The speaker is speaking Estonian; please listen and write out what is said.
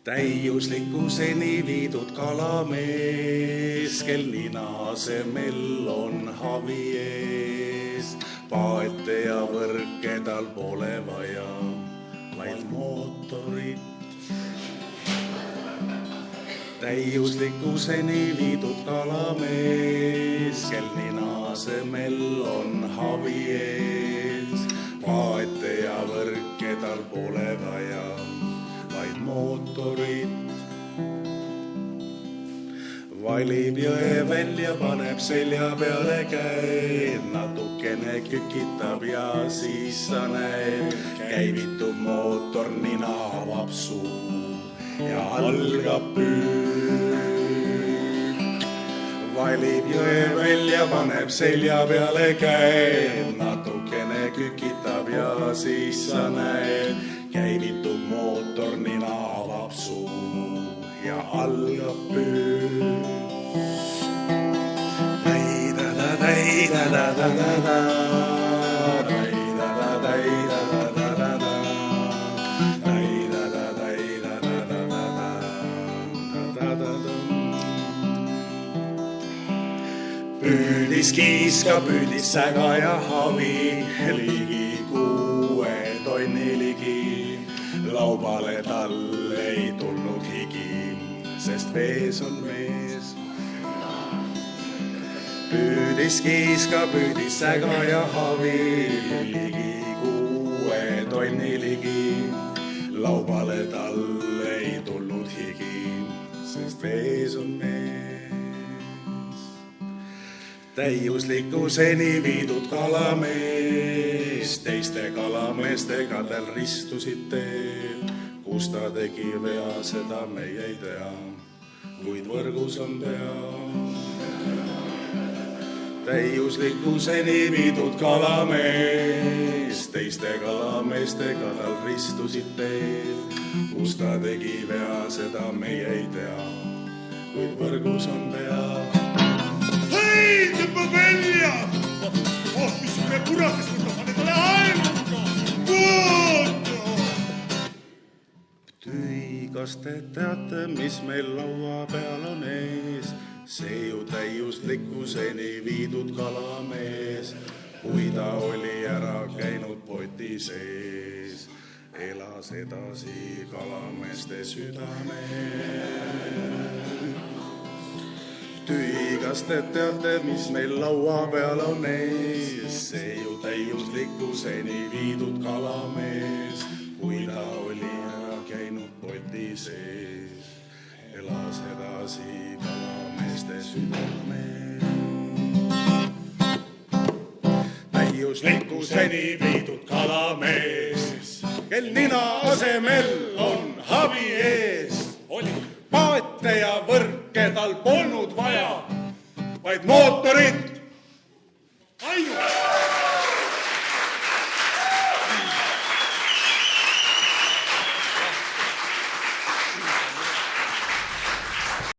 Täiuslikkuseni viidud kalamees, kel nina asemel on havi ees. Paete ja võrke tal pole vaja, vaid mootorit. Täiuslikkuseni viidud kalamees, kel nina asemel on havi ees. Paete ja võrke tal pole vaja, vaid mootorit. Valib jõe välja, paneb selja peale käe, natukene kükitab ja siis sa näed, käivitub mootor, nina avab suu ja algab püük. Valib jõe välja, paneb selja peale käe, natukene kükitab ja siis sa näed, käivitub mootor, nina avab suu ja algab püük. Püüdis kiiska, püüdis säga ja havi, ligi 6 tonni ligi. Laubale tal ei tulnud higi, sest vees on mees. Püüdis kiiska, püüdis säga ja havi, ligi 6 tonni ligi. Laubale tal ei tulnud higi, sest vees on mees. Täiuslikkuseni viidud kalamees, teiste kalameestega tal ristusid teel. Kus ta tegi vea, seda meie ei tea, kuid võrgus on pea. Täiuslikkuseni viidud kalamees, teiste kalameestega tal ristusid teel. Kus ta tegi vea, seda meie ei tea, kuid võrgus on pea. Hei, tõmba välja! Missugune kuratis võtab, ma need ole ainuga! Tüi, kas te teate, mis meil laua peal on ees? See ju täiuslikkuseni viidud kalamees, kui ta oli ära käinud poti sees, elas edasi kalameeste südames. Tüi, kas te teate, mis meil laua peal on ees? See ju täiuslikkuseni viidud kalamees, kui ta oli ära käinud poti sees, elas edasi kalameeste südames. Täiuslikkuseni viidud kalamees, kel nina asemel on havi ees. Paete ja võrke tal polnud vaja, vaid mootorit.